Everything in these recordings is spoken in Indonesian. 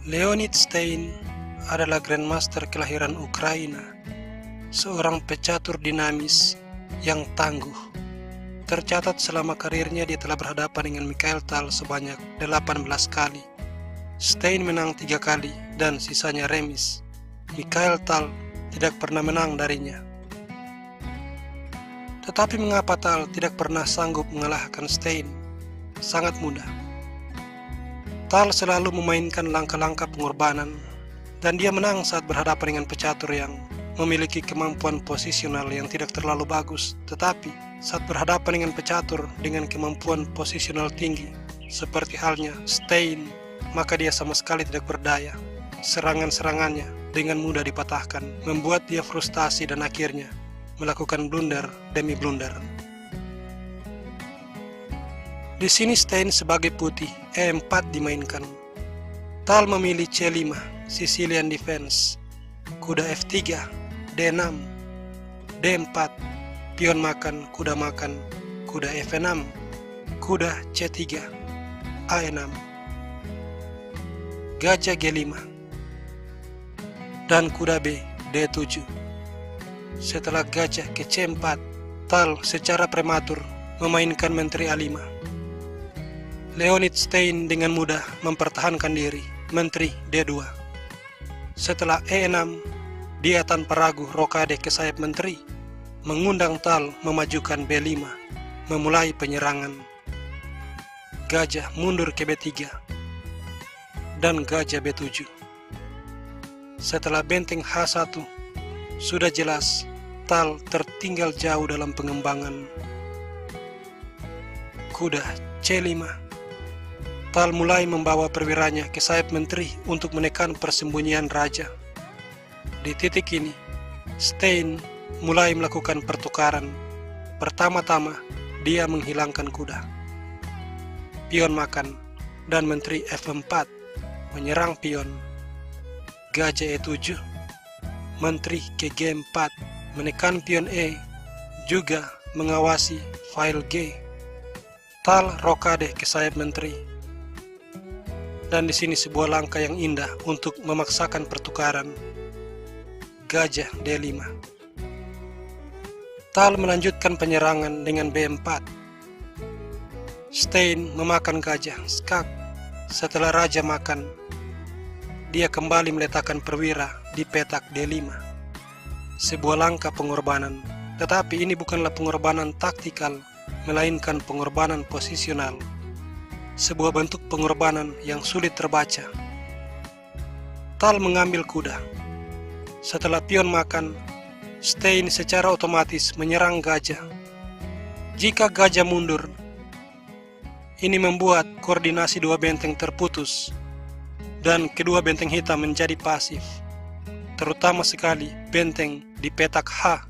Leonid Stein adalah Grandmaster kelahiran Ukraina, seorang pecatur dinamis yang tangguh. Tercatat selama karirnya dia telah berhadapan dengan Mikhail Tal sebanyak 18 kali. Stein menang 3 kali dan sisanya remis. Mikhail Tal tidak pernah menang darinya. Tetapi mengapa Tal tidak pernah sanggup mengalahkan Stein? Sangat mudah. Tal selalu memainkan langkah-langkah pengorbanan, dan dia menang saat berhadapan dengan pecatur yang memiliki kemampuan posisional yang tidak terlalu bagus. Tetapi saat berhadapan dengan pecatur dengan kemampuan posisional tinggi, seperti halnya Stein, maka dia sama sekali tidak berdaya. Serangan-serangannya dengan mudah dipatahkan, membuat dia frustasi dan akhirnya melakukan blunder demi blunder. Di sini Stein sebagai putih, E4 dimainkan. Tal memilih C5, Sicilian Defense, kuda F3, D6, D4, pion makan, kuda F6, kuda C3, A6, gajah G5, dan kuda B, D7. Setelah gajah ke C4, Tal secara prematur memainkan menteri A5. Leonid Stein dengan mudah mempertahankan diri, menteri D2. Setelah E6, dia tanpa ragu rokade ke sayap menteri, mengundang Tal memajukan B5, memulai penyerangan. Gajah mundur ke B3, dan gajah B7. Setelah benteng H1, sudah jelas Tal tertinggal jauh dalam pengembangan. Kuda C5. Tal mulai membawa perwiranya ke sayap menteri untuk menekan persembunyian raja. Di titik ini, Stein mulai melakukan pertukaran. Pertama-tama, dia menghilangkan kuda, pion makan, dan menteri F4 menyerang pion. Gajah E7, menteri ke G4 menekan pion E, juga mengawasi file G. Tal rokade ke sayap menteri. Dan di sini sebuah langkah yang indah untuk memaksakan pertukaran. Gajah D5. Tal melanjutkan penyerangan dengan B4. Stein memakan gajah, skak. Setelah raja makan, dia kembali meletakkan perwira di petak D5. Sebuah langkah pengorbanan, tetapi ini bukanlah pengorbanan taktikal, melainkan pengorbanan posisional. Sebuah bentuk pengorbanan yang sulit terbaca. Tal mengambil kuda. Setelah pion makan, Stein secara otomatis menyerang gajah. Jika gajah mundur, ini membuat koordinasi dua benteng terputus, dan kedua benteng hitam menjadi pasif, terutama sekali benteng di petak H.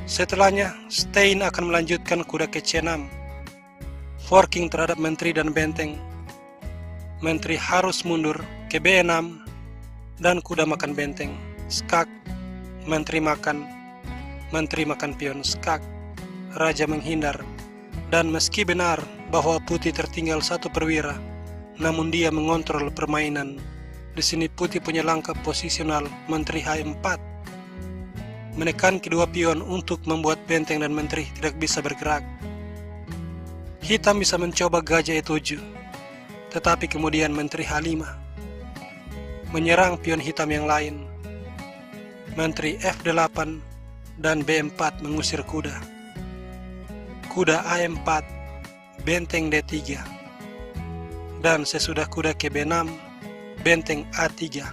Setelahnya, Stein akan melanjutkan kuda ke C6. Forking terhadap menteri dan benteng. Menteri harus mundur ke B6 dan kuda makan benteng, skak. Menteri makan pion, skak. Raja menghindar, dan meski benar bahwa putih tertinggal satu perwira, namun dia mengontrol permainan. Di sini putih punya langkah posisional menteri H4, menekan kedua pion untuk membuat benteng dan menteri tidak bisa bergerak. Hitam bisa mencoba gajah E7, tetapi kemudian menteri H5 menyerang pion hitam yang lain. Menteri F8 dan B4 mengusir kuda. Kuda A4, benteng D3. Dan sesudah kuda ke B6, benteng A3.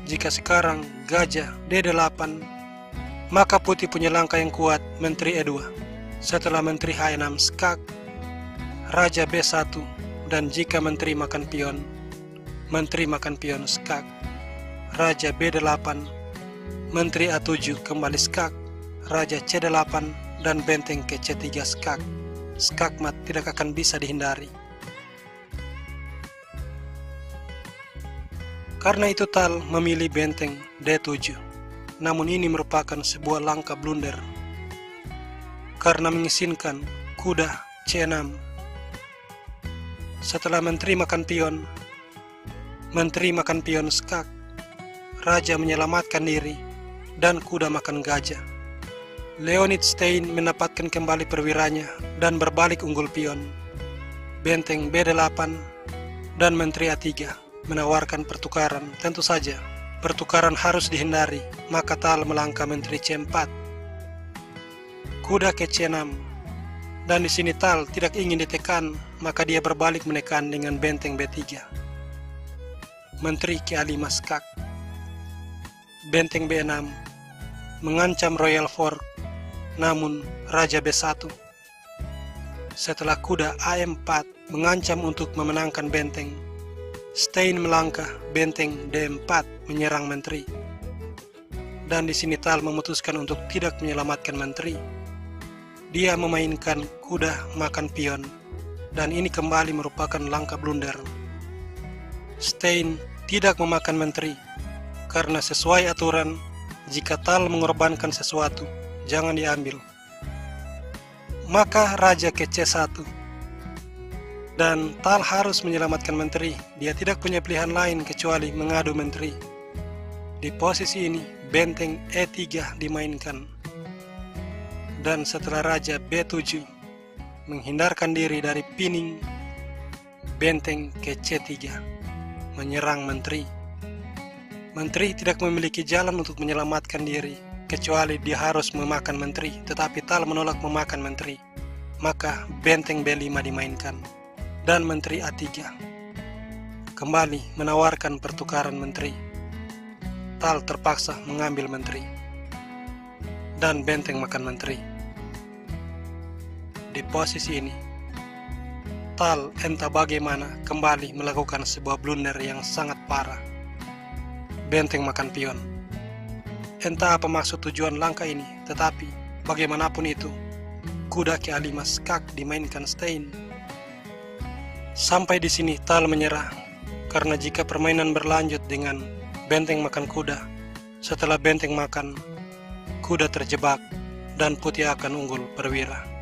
Jika sekarang gajah D8, maka putih punya langkah yang kuat, menteri E2. Setelah menteri H6 skak, raja B1, dan jika menteri makan pion skak, raja B8, menteri A7 kembali skak, raja C8, dan benteng ke C3 skak. Skakmat tidak akan bisa dihindari. Karena itu Tal memilih benteng D7, namun ini merupakan sebuah langkah blunder. Karena mengizinkan kuda C6. Setelah menteri makan pion, Menteri makan pion skak, raja menyelamatkan diri, dan kuda makan gajah. Leonid Stein mendapatkan kembali perwiranya dan berbalik unggul pion. Benteng B8 dan Menteri A3 menawarkan pertukaran. Tentu saja, pertukaran harus dihindari, maka Tal melangkah Menteri C4. Kuda ke C6, dan di sini Tal tidak ingin ditekan, maka dia berbalik menekan dengan benteng B3. Menteri ke A5 skak. Benteng B6 mengancam Royal Fork, namun Raja B1. Setelah kuda AM4 mengancam untuk memenangkan benteng, Stein melangkah benteng D4 menyerang menteri. Dan di sini Tal memutuskan untuk tidak menyelamatkan menteri. Dia memainkan kuda makan pion, dan ini kembali merupakan langkah blunder. Stein tidak memakan menteri, karena sesuai aturan, jika Tal mengorbankan sesuatu, jangan diambil. Maka Raja ke C1. Dan Tal harus menyelamatkan menteri. Dia tidak punya pilihan lain kecuali mengadu menteri. Di posisi ini, benteng E3 dimainkan. Dan setelah Raja B7 menghindarkan diri dari pining, benteng ke C3 menyerang menteri. Menteri tidak memiliki jalan untuk menyelamatkan diri, kecuali dia harus memakan menteri, tetapi Tal menolak memakan menteri. Maka benteng B5 dimainkan, dan menteri A3 kembali menawarkan pertukaran menteri. Tal terpaksa mengambil menteri, dan benteng makan menteri. Di posisi ini, Tal entah bagaimana kembali melakukan sebuah blunder yang sangat parah. Benteng makan pion. Entah apa maksud tujuan langkah ini, tetapi bagaimanapun itu, kuda ke A5 skak dimainkan Stein. Sampai di sini Tal menyerah, karena jika permainan berlanjut dengan benteng makan kuda, setelah benteng makan, kuda terjebak dan putih akan unggul perwira.